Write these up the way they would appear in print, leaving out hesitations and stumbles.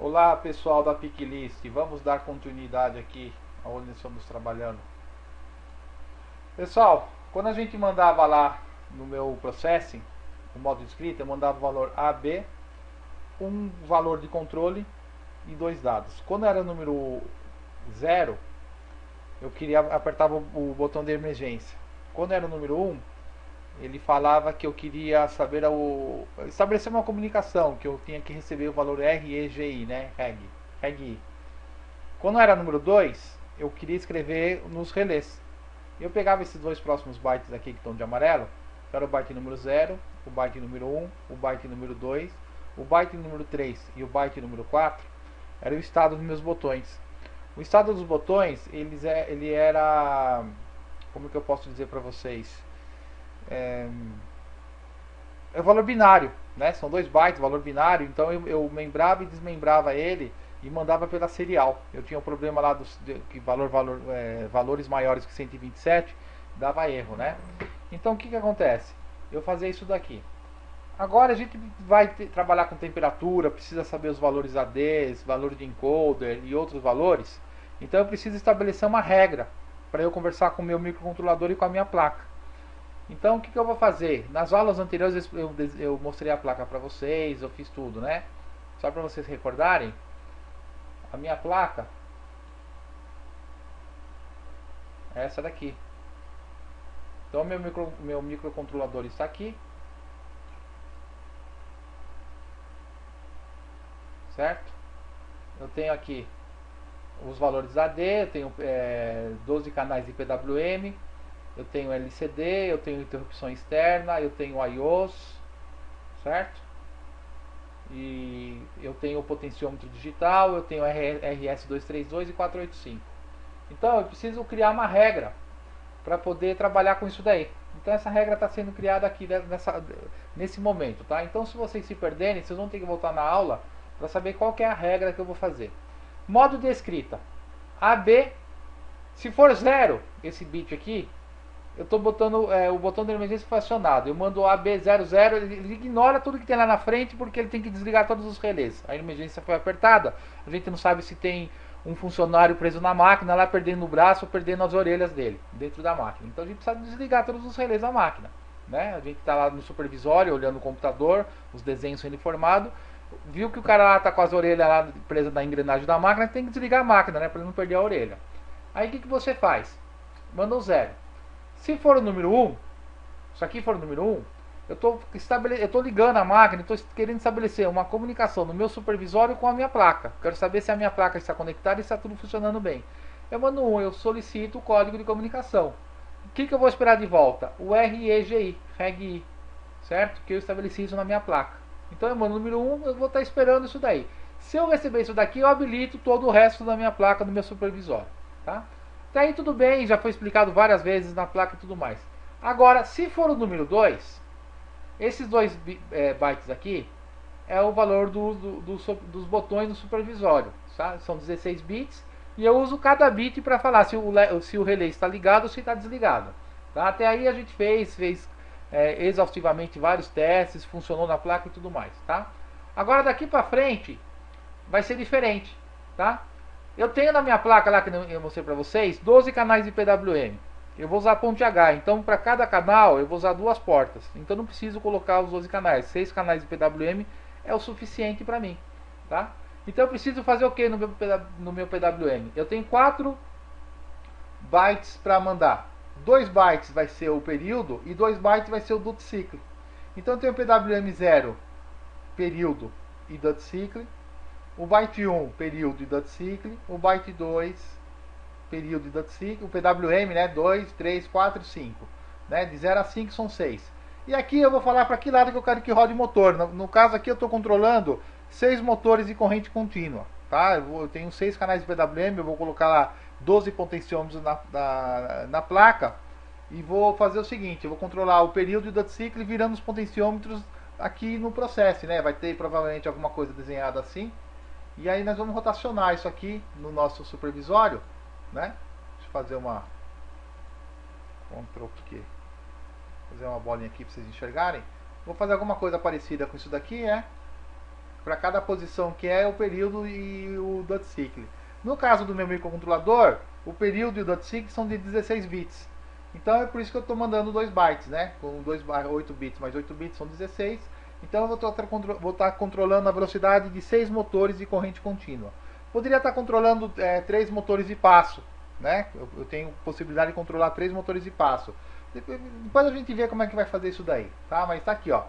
Olá pessoal da Picklist, vamos dar continuidade aqui onde estamos trabalhando. Pessoal, quando a gente mandava lá no meu processing, no modo de escrita, eu mandava o valor AB, um valor de controle e dois dados. Quando era o número 0, eu queria apertava o botão de emergência. Quando era o número 1, ele falava que eu queria saber estabelecer uma comunicação, que eu tinha que receber o valor REGI, né? REGI. Quando era número 2, eu queria escrever nos relés. Eu pegava esses dois próximos bytes aqui que estão de amarelo, que era o byte número 0, o byte número 1, o byte número 2, o byte número 3 e o byte número 4, era o estado dos meus botões. O estado dos botões, ele era, como que eu posso dizer para vocês? É o valor binário, né? São 2 bytes, valor binário, então eu membrava e desmembrava ele e mandava pela serial. Eu tinha um problema lá que valores maiores que 127 dava erro, né? Então o que acontece? Eu fazia isso daqui. Agora a gente vai trabalhar com temperatura, precisa saber os valores ADs, valor de encoder e outros valores. Então eu preciso estabelecer uma regra para eu conversar com o meu microcontrolador e com a minha placa. Então o que eu vou fazer? Nas aulas anteriores eu mostrei a placa para vocês, eu fiz tudo, né? Só para vocês recordarem, a minha placa é essa daqui. Então meu microcontrolador está aqui, certo? Eu tenho aqui os valores AD, eu tenho 12 canais de PWM, eu tenho LCD, eu tenho interrupção externa, eu tenho IOs, certo? E eu tenho o potenciômetro digital, eu tenho RS232 e 485. Então eu preciso criar uma regra para poder trabalhar com isso daí. Então essa regra está sendo criada aqui nesse momento, tá? Então se vocês se perderem, vocês vão ter que voltar na aula para saber qual que é a regra que eu vou fazer. Modo de escrita: AB, se for 0, esse bit aqui, eu estou botando o botão de emergência foi acionado. Eu mando o AB00, ele ignora tudo que tem lá na frente porque ele tem que desligar todos os relés. A emergência foi apertada, a gente não sabe se tem um funcionário preso na máquina lá perdendo o braço ou perdendo as orelhas dele dentro da máquina. Então a gente precisa desligar todos os relés da máquina, né? A gente está lá no supervisório olhando o computador, os desenhos sendo informados, viu que o cara lá está com as orelhas lá presas na engrenagem da máquina, tem que desligar a máquina, né, para ele não perder a orelha. Aí o que você faz? Manda o 0. Se for o número 1, isso aqui for o número 1, eu estou ligando a máquina, estou querendo estabelecer uma comunicação no meu supervisório com a minha placa. Quero saber se a minha placa está conectada e está tudo funcionando bem. Eu mando 1, eu solicito o código de comunicação. O que eu vou esperar de volta? O REGI, certo? Que eu estabeleci isso na minha placa. Então eu mando o número 1, eu vou estar esperando isso daí. Se eu receber isso daqui, eu habilito todo o resto da minha placa no meu supervisório, tá? Até aí tudo bem, já foi explicado várias vezes na placa e tudo mais. Agora, se for o número 2, esses 2 bytes aqui é o valor dos botões do supervisório. Tá? São 16 bits e eu uso cada bit para falar se o relé está ligado ou se está desligado. Tá? Até aí a gente fez exaustivamente vários testes, funcionou na placa e tudo mais. Tá? Agora daqui para frente vai ser diferente. Tá? Eu tenho na minha placa lá que eu mostrei para vocês 12 canais de PWM. Eu vou usar ponte H, então para cada canal eu vou usar 2 portas. Então não preciso colocar os 12 canais. 6 canais de PWM é o suficiente para mim, tá? Então eu preciso fazer o que no meu PWM? Eu tenho 4 bytes para mandar. 2 bytes vai ser o período e 2 bytes vai ser o duty cycle. Então eu tenho o PWM 0, período e duty cycle. O byte 1, período e duty cycle. O byte 2, período e duty cycle. O PWM, né? 2, 3, 4, 5. Né? De 0 a 5 são 6. E aqui eu vou falar para que lado que eu quero que rode o motor. No caso aqui eu estou controlando 6 motores de corrente contínua. Tá? Eu tenho 6 canais de PWM, eu vou colocar lá 12 potenciômetros na placa. E vou fazer o seguinte, eu vou controlar o período e o duty cycle virando os potenciômetros aqui no processo. Né? Vai ter provavelmente alguma coisa desenhada assim. E aí nós vamos rotacionar isso aqui no nosso supervisório, né? Deixa eu fazer uma fazer uma bolinha aqui para vocês enxergarem. Vou fazer alguma coisa parecida com isso daqui, né? para cada posição que é o período e o dot cycle. No caso do meu microcontrolador, o período e o dot cycle são de 16 bits. Então é por isso que eu estou mandando 2 bytes, né? Com 8 bits mais 8 bits são 16. Então eu vou estar controlando a velocidade de 6 motores de corrente contínua. Poderia estar controlando 3 motores de passo, né? Eu tenho possibilidade de controlar 3 motores de passo. Depois a gente vê como é que vai fazer isso daí, tá? Mas está aqui, ó.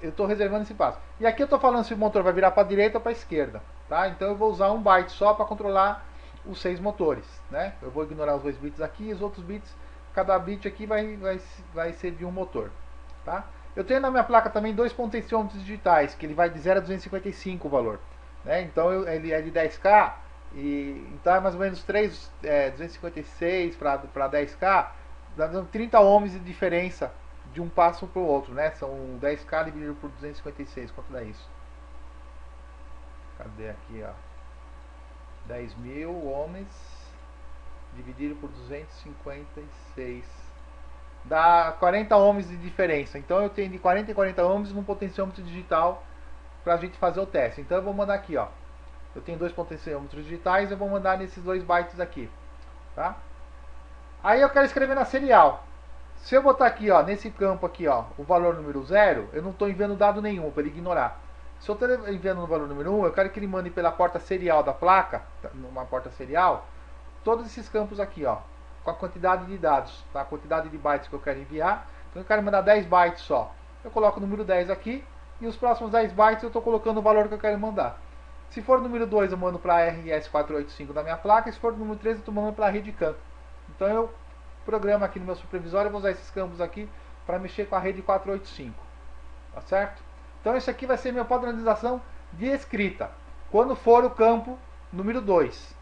Eu estou reservando esse passo. E aqui eu estou falando se o motor vai virar para a direita ou para a esquerda, tá? Então eu vou usar 1 byte só para controlar os 6 motores, né? Eu vou ignorar os 2 bits aqui e os outros bits, cada bit aqui vai ser de um motor, tá? Eu tenho na minha placa também 2 potenciômetros digitais, que ele vai de 0 a 255 o valor, né? Então ele é de 10K, então é mais ou menos 256 para 10K, dando 30 ohms de diferença de um passo para o outro, né? São 10K dividido por 256, quanto dá isso? Cadê aqui, ó? 10.000 ohms dividido por 256 dá 40 ohms de diferença. Então eu tenho de 40 em 40 ohms num potenciômetro digital para a gente fazer o teste. Então eu vou mandar aqui, ó. Eu tenho 2 potenciômetros digitais, eu vou mandar nesses 2 bytes aqui, tá? Aí eu quero escrever na serial. Se eu botar aqui, ó, nesse campo aqui, ó, o valor número 0, eu não estou enviando dado nenhum para ele ignorar. Se eu estou enviando no valor número 1, eu quero que ele mande pela porta serial da placa, numa porta serial, todos esses campos aqui, ó, com a quantidade de dados, tá? A quantidade de bytes que eu quero enviar. Então eu quero mandar 10 bytes só. Eu coloco o número 10 aqui e os próximos 10 bytes eu estou colocando o valor que eu quero mandar. Se for o número 2, eu mando para a RS485 da minha placa. E se for o número 3, eu estou mandando para a rede campo. Então eu programa aqui no meu supervisório, eu vou usar esses campos aqui para mexer com a rede 485, tá certo? Então isso aqui vai ser minha padronização de escrita, quando for o campo número 2.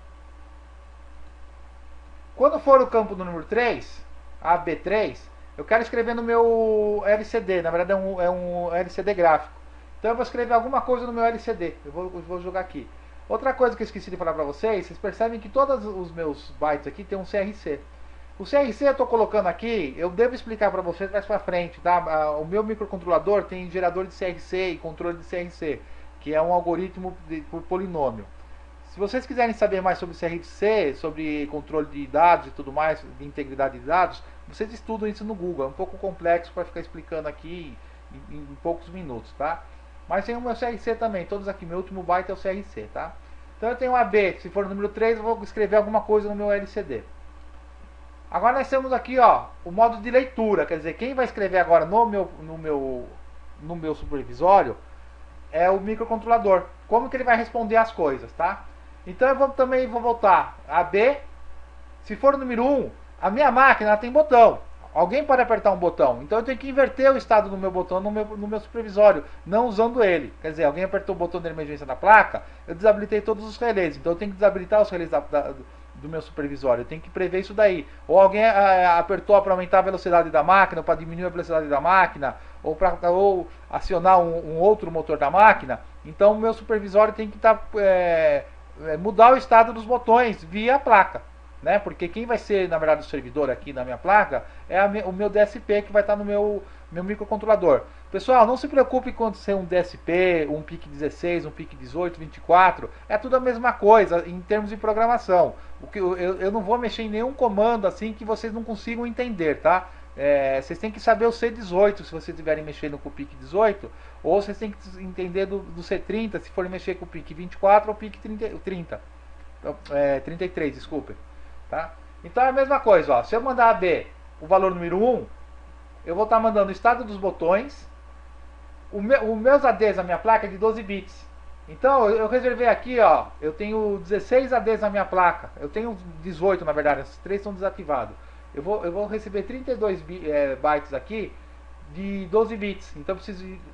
Quando for o campo número 3, AB3, eu quero escrever no meu LCD, na verdade é um LCD gráfico. Então eu vou escrever alguma coisa no meu LCD, eu vou jogar aqui. Outra coisa que eu esqueci de falar para vocês percebem que todos os meus bytes aqui tem um CRC. O CRC eu estou colocando aqui, eu devo explicar para vocês mais para frente, tá? O meu microcontrolador tem gerador de CRC e controle de CRC, que é um algoritmo por polinômio. Se vocês quiserem saber mais sobre CRC, sobre controle de dados e tudo mais, de integridade de dados, vocês estudam isso no Google. É um pouco complexo para ficar explicando aqui em poucos minutos, tá? Mas tem o meu CRC também, todos aqui, meu último byte é o CRC, tá? Então eu tenho um AB, se for o número 3, eu vou escrever alguma coisa no meu LCD. Agora nós temos aqui, ó, o modo de leitura, quer dizer, quem vai escrever agora no meu supervisório é o microcontrolador. Como que ele vai responder as coisas, tá? Então eu também vou voltar a B. Se for o número 1, a minha máquina tem botão. Alguém pode apertar um botão. Então eu tenho que inverter o estado do meu botão no meu supervisório, não usando ele. Quer dizer, alguém apertou o botão de emergência da placa, eu desabilitei todos os relés. Então eu tenho que desabilitar os relés do meu supervisório. Eu tenho que prever isso daí. Ou alguém apertou para aumentar a velocidade da máquina, ou para diminuir a velocidade da máquina, ou acionar um outro motor da máquina. Então o meu supervisório tem que mudar o estado dos botões via a placa, né? Porque quem vai ser, na verdade, o servidor aqui na minha placa é o meu DSP que vai estar no meu microcontrolador. Pessoal, não se preocupe quando ser um DSP, um PIC 16, um PIC 18, 24, é tudo a mesma coisa em termos de programação. Eu não vou mexer em nenhum comando assim que vocês não consigam entender, tá? Vocês têm que saber o C18 se vocês estiverem mexendo com o PIC 18, ou vocês têm que entender do C30 se forem mexer com o PIC 24 ou o PIC 33, desculpe. Tá? Então é a mesma coisa, ó. Se eu mandar a B o valor número 1, eu vou estar mandando o estado dos botões. Os meus ADs na minha placa é de 12 bits. Então eu reservei aqui, ó, eu tenho 16 ADs na minha placa. Eu tenho 18 na verdade, esses 3 são desativados. Eu vou receber 32 bytes aqui de 12 bits. Então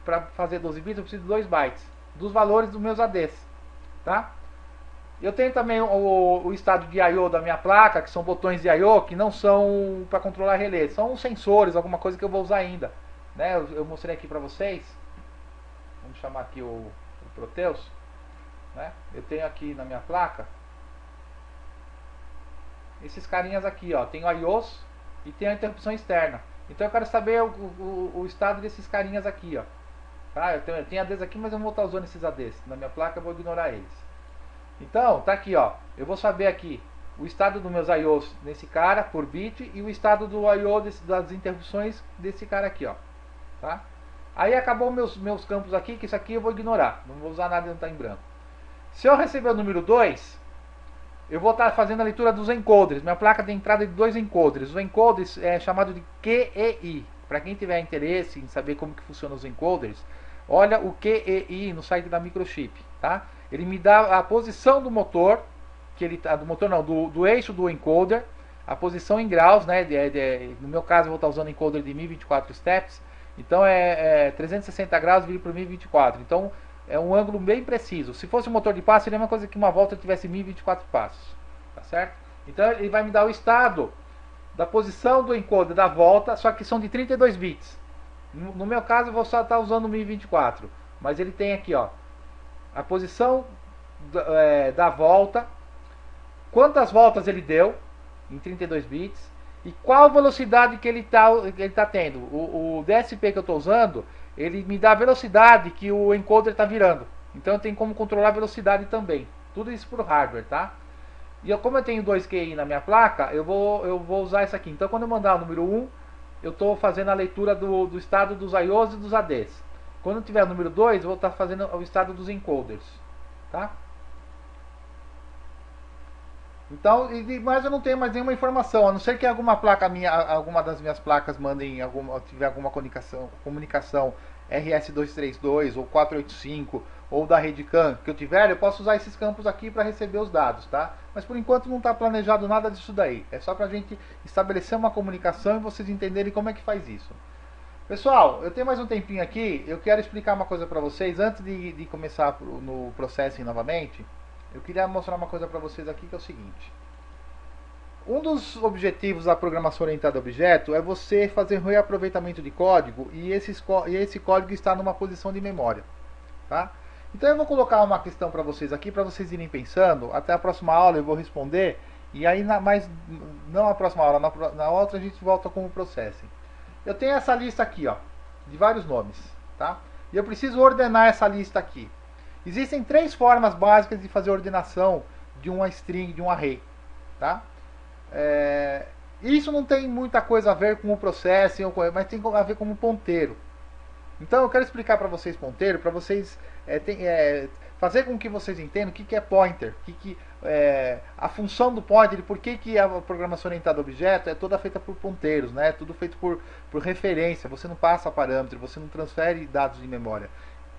para fazer 12 bits eu preciso de 2 bytes dos valores dos meus ADs, tá? Eu tenho também o estado de I/O da minha placa, que são botões de I/O que não são para controlar relé, são sensores, alguma coisa que eu vou usar ainda, né? Eu mostrei aqui para vocês. Vamos chamar aqui o Proteus, né? Eu tenho aqui na minha placa esses carinhas aqui, ó. Tem o I/Os e tem a interrupção externa. Então eu quero saber o estado desses carinhas aqui, ó. Tá? Eu tenho ADs aqui, mas eu não vou estar usando esses ADs. Na minha placa eu vou ignorar eles. Então, tá aqui, ó. Eu vou saber aqui o estado dos meus IOs nesse cara, por bit, e o estado do IO das interrupções desse cara aqui, ó. Tá? Aí acabou meus campos aqui, que isso aqui eu vou ignorar. Não vou usar nada que não está em branco. Se eu receber o número 2, eu vou estar fazendo a leitura dos encoders. Minha placa tem entrada de 2 encoders. Os encoders é chamado de QEI. Para quem tiver interesse em saber como que funcionam os encoders, olha o QEI no site da Microchip, tá? Ele me dá a posição do motor, que ele tá, do motor não, do eixo do encoder, a posição em graus, né? No meu caso eu vou estar usando encoder de 1024 steps, então é 360 graus dividido por 1024. Então é um ângulo bem preciso. Se fosse um motor de passo, seria uma coisa que uma volta tivesse 1024 passos, tá certo? Então ele vai me dar o estado da posição do encoder da volta, só que são de 32 bits. No meu caso eu vou só estar usando 1024, mas ele tem aqui, ó, a posição da volta, quantas voltas ele deu em 32 bits e qual velocidade que ele tá tendo. O DSP que eu estou usando, ele me dá a velocidade que o encoder está virando. Então eu tenho como controlar a velocidade também. Tudo isso por hardware, tá? E como eu tenho 2 QI na minha placa, eu vou usar isso aqui. Então quando eu mandar o número 1, eu estou fazendo a leitura do estado dos IOs e dos ADs. Quando tiver o número 2, eu vou estar fazendo o estado dos encoders, tá? Então, mas eu não tenho mais nenhuma informação, a não ser que alguma placa minha, alguma das minhas placas mandem tiver alguma comunicação RS232 ou 485 ou da rede CAN que eu tiver, eu posso usar esses campos aqui para receber os dados, tá? Mas por enquanto não está planejado nada disso daí. É só para a gente estabelecer uma comunicação e vocês entenderem como é que faz isso. Pessoal, eu tenho mais um tempinho aqui, eu quero explicar uma coisa para vocês, antes de começar no processing novamente, eu queria mostrar uma coisa para vocês aqui que é o seguinte. Um dos objetivos da programação orientada a objeto é você fazer reaproveitamento de código e esse código está numa posição de memória, tá? Então eu vou colocar uma questão para vocês aqui, para vocês irem pensando, até a próxima aula eu vou responder, e aí, mas não a próxima aula, na outra a gente volta com o processing. Eu tenho essa lista aqui, ó, de vários nomes, tá? E eu preciso ordenar essa lista aqui. Existem 3 formas básicas de fazer a ordenação de uma string, de um array, tá? Isso não tem muita coisa a ver com o processing, mas tem a ver com um ponteiro. Então eu quero explicar para vocês ponteiro, para vocês fazer com que vocês entendam o que é pointer, a função do pointer, por que a programação orientada a objeto é toda feita por ponteiros, né? Tudo feito por referência, você não passa parâmetro, você não transfere dados de memória.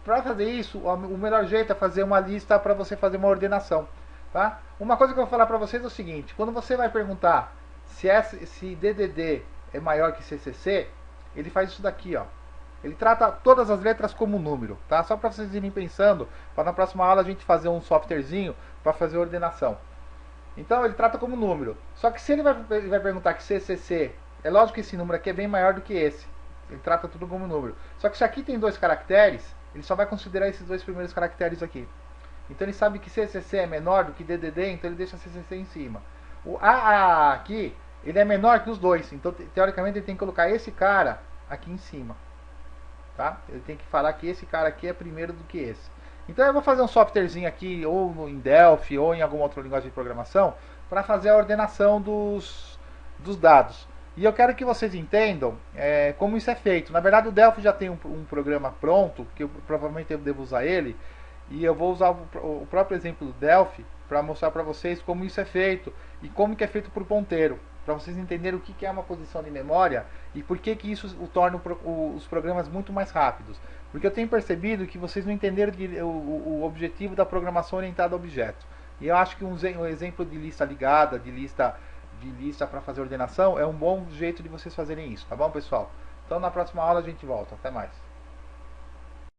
Para fazer isso, o melhor jeito é fazer uma lista para você fazer uma ordenação, tá? Uma coisa que eu vou falar para vocês é o seguinte, quando você vai perguntar se DDD é maior que CCC, ele faz isso daqui, ó. Ele trata todas as letras como número, tá? Só para vocês irem pensando, para na próxima aula a gente fazer um softwarezinho para fazer a ordenação. Então ele trata como número. Só que se ele vai perguntar que CCC, é lógico que esse número aqui é bem maior do que esse. Ele trata tudo como número. Só que se aqui tem 2 caracteres, ele só vai considerar esses 2 primeiros caracteres aqui. Então ele sabe que CCC é menor do que DDD, então ele deixa CCC em cima. O AA aqui, ele é menor que os 2. Então teoricamente ele tem que colocar esse cara aqui em cima. Tá? Ele tem que falar que esse cara aqui é primeiro do que esse. Então eu vou fazer um softwarezinho aqui, ou em Delphi, ou em alguma outra linguagem de programação, para fazer a ordenação dos dados. E eu quero que vocês entendam como isso é feito. Na verdade o Delphi já tem um programa pronto, que eu provavelmente eu devo usar ele, e eu vou usar o próprio exemplo do Delphi para mostrar para vocês como isso é feito, e como que é feito por ponteiro, para vocês entenderem o que é uma posição de memória e por que isso torna os programas muito mais rápidos. Porque eu tenho percebido que vocês não entenderam o objetivo da programação orientada a objeto. E eu acho que um exemplo de lista ligada, de lista para fazer ordenação, é um bom jeito de vocês fazerem isso, tá bom, pessoal? Então na próxima aula a gente volta. Até mais.